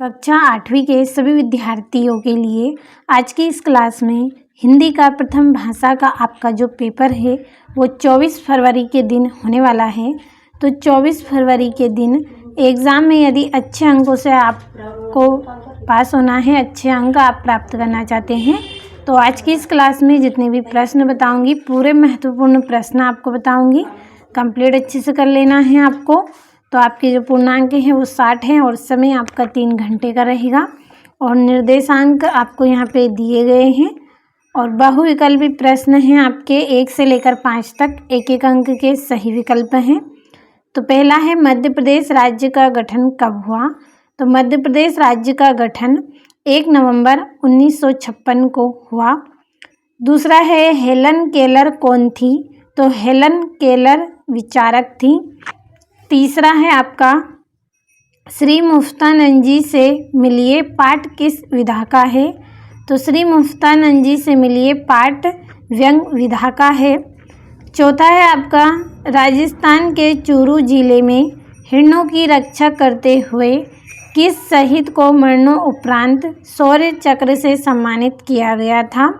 कक्षा 8वीं के सभी विद्यार्थियों के लिए आज की इस क्लास में हिंदी का प्रथम भाषा का आपका जो पेपर है वो 24 फरवरी के दिन होने वाला है। तो 24 फरवरी के दिन एग्ज़ाम में यदि अच्छे अंकों से आपको पास होना है, अच्छे अंक आप प्राप्त करना चाहते हैं, तो आज की इस क्लास में जितने भी प्रश्न बताऊंगी, पूरे महत्वपूर्ण प्रश्न आपको बताऊंगी। कंप्लीट अच्छे से कर लेना है आपको। तो आपके जो पूर्णांक हैं वो 60 हैं और समय आपका 3 घंटे का रहेगा और निर्देशांक आपको यहाँ पे दिए गए हैं। और बहुविकल्पी प्रश्न हैं आपके 1 से लेकर 5 तक, एक एक अंक के सही विकल्प हैं। तो पहला है मध्य प्रदेश राज्य का गठन कब हुआ? तो मध्य प्रदेश राज्य का गठन 1 नवंबर 1956 को हुआ। दूसरा है हेलन केलर कौन थी? तो हेलन केलर विचारक थी। तीसरा है आपका श्री मुफ्तानंद जी से मिलिए पाठ किस विधा का है? तो श्री मुफ्तानंद जी से मिलिए पाठ व्यंग विधा का है। चौथा है आपका राजस्थान के चूरू जिले में हिरणों की रक्षा करते हुए किस शहीद को मरणों उपरांत शौर्य चक्र से सम्मानित किया गया था?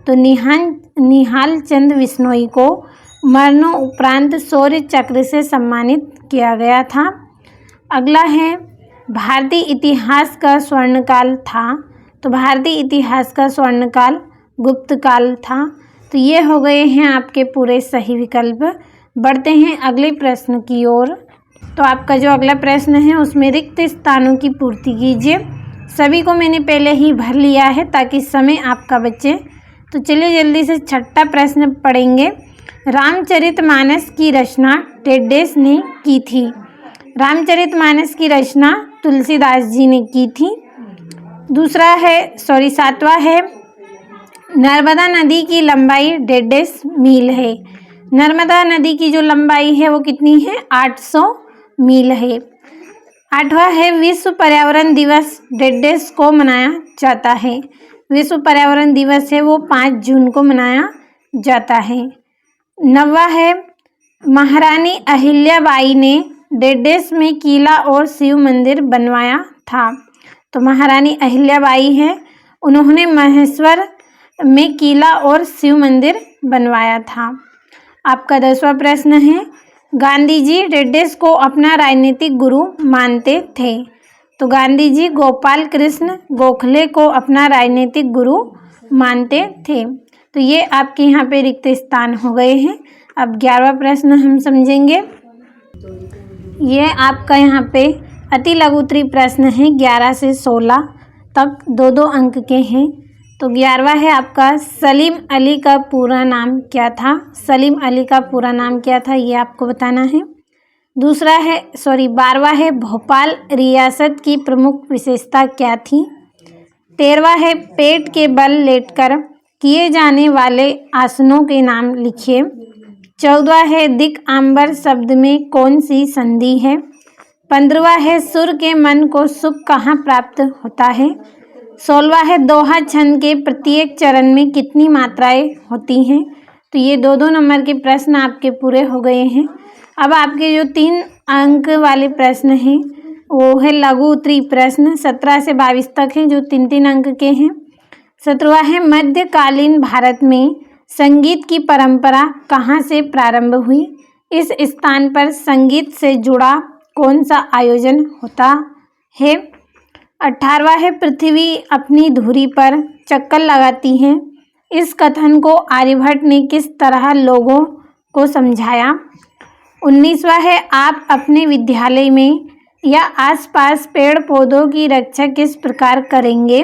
तो निहाल चंद बिश्नोई को मरणों उपरांत शौर्य चक्र से सम्मानित किया गया था। अगला है भारतीय इतिहास का स्वर्णकाल था। तो भारतीय इतिहास का स्वर्णकाल गुप्त काल था। तो ये हो गए हैं आपके पूरे सही विकल्प। बढ़ते हैं अगले प्रश्न की ओर। तो आपका जो अगला प्रश्न है उसमें रिक्त स्थानों की पूर्ति कीजिए। सभी को मैंने पहले ही भर लिया है ताकि समय आपका बचे। तो चलिए जल्दी से छठा प्रश्न पढ़ेंगे। रामचरितमानस की रचना टेडेस ने की थी। रामचरितमानस की रचना तुलसीदास जी ने की थी। सातवां है नर्मदा नदी की लंबाई 1.5 मील है। नर्मदा नदी की जो लंबाई है वो कितनी है? 800 मील है। आठवां है विश्व पर्यावरण दिवस 1.5 को मनाया जाता है। विश्व पर्यावरण दिवस है वो 5 जून को मनाया जाता है। 9वां है महारानी अहिल्याबाई ने 1.5 में किला और शिव मंदिर बनवाया था। तो महारानी अहिल्याबाई है, उन्होंने महेश्वर में किला और शिव मंदिर बनवाया था। आपका 10वां प्रश्न है गांधी जी 1.5 को अपना राजनीतिक गुरु मानते थे। तो गांधी जी गोपाल कृष्ण गोखले को अपना राजनीतिक गुरु मानते थे। तो ये आपके यहाँ पे रिक्त स्थान हो गए हैं। अब 11वां प्रश्न हम समझेंगे। ये आपका यहाँ पे अति लघु उत्तरीय प्रश्न है, 11 से 16 तक 2-2 अंक के हैं। तो 11वां है आपका सलीम अली का पूरा नाम क्या था? सलीम अली का पूरा नाम क्या था ये आपको बताना है। 12वां है भोपाल रियासत की प्रमुख विशेषता क्या थी? 13वां है पेट के बल लेटकर किए जाने वाले आसनों के नाम लिखिए। 14वां है दिक आंबर शब्द में कौन सी संधि है? 15वां है सुर के मन को सुख कहाँ प्राप्त होता है? 16वां है दोहा छंद के प्रत्येक चरण में कितनी मात्राएं होती हैं? तो ये 2-2 नंबर के प्रश्न आपके पूरे हो गए हैं। अब आपके जो 3 अंक वाले प्रश्न हैं वो है लघु उत्तरीय प्रश्न, 17 से 22 तक हैं जो 3-3 अंक के हैं। 17वां है मध्यकालीन भारत में संगीत की परंपरा कहाँ से प्रारंभ हुई? इस स्थान पर संगीत से जुड़ा कौन सा आयोजन होता है? 18वां है पृथ्वी अपनी धुरी पर चक्कर लगाती है। इस कथन को आर्यभट्ट ने किस तरह लोगों को समझाया? 19वां है आप अपने विद्यालय में या आसपास पेड़ पौधों की रक्षा किस प्रकार करेंगे?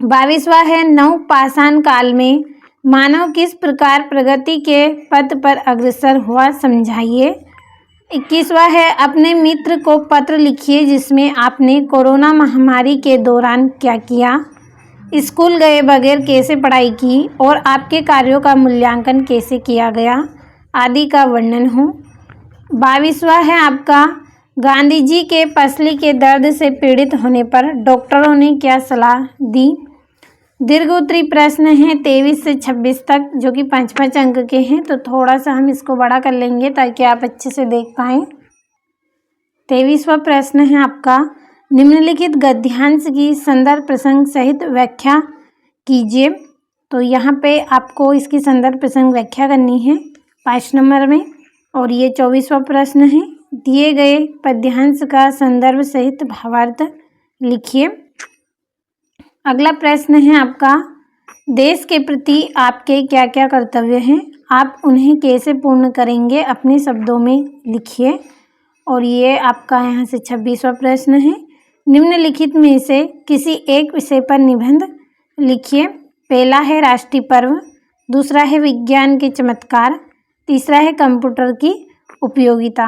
22वां है नवपाषाण काल में मानव किस प्रकार प्रगति के पथ पर अग्रसर हुआ, समझाइए। 21वां है अपने मित्र को पत्र लिखिए जिसमें आपने कोरोना महामारी के दौरान क्या किया, स्कूल गए बगैर कैसे पढ़ाई की और आपके कार्यों का मूल्यांकन कैसे किया गया आदि का वर्णन हो। 22वां है आपका गांधी जी के पसली के दर्द से पीड़ित होने पर डॉक्टरों ने क्या सलाह दी? दीर्घ उत्तरीय प्रश्न है 23 से 26 तक जो कि 5-5 अंक के हैं। तो थोड़ा सा हम इसको बड़ा कर लेंगे ताकि आप अच्छे से देख पाएँ। 23वां प्रश्न है आपका निम्नलिखित गद्यांश की संदर्भ प्रसंग सहित व्याख्या कीजिए। तो यहाँ पे आपको इसकी संदर्भ प्रसंग व्याख्या करनी है 5 नंबर में, और ये 24वां प्रश्न है। दिए गए पद्यांश का संदर्भ सहित भावार्थ लिखिए। अगला प्रश्न है आपका, देश के प्रति आपके क्या क्या कर्तव्य हैं, आप उन्हें कैसे पूर्ण करेंगे, अपने शब्दों में लिखिए। और ये आपका यहाँ से 26वां प्रश्न है। निम्नलिखित में से किसी एक विषय पर निबंध लिखिए। पहला है राष्ट्रीय पर्व, दूसरा है विज्ञान के चमत्कार, तीसरा है कंप्यूटर की उपयोगिता।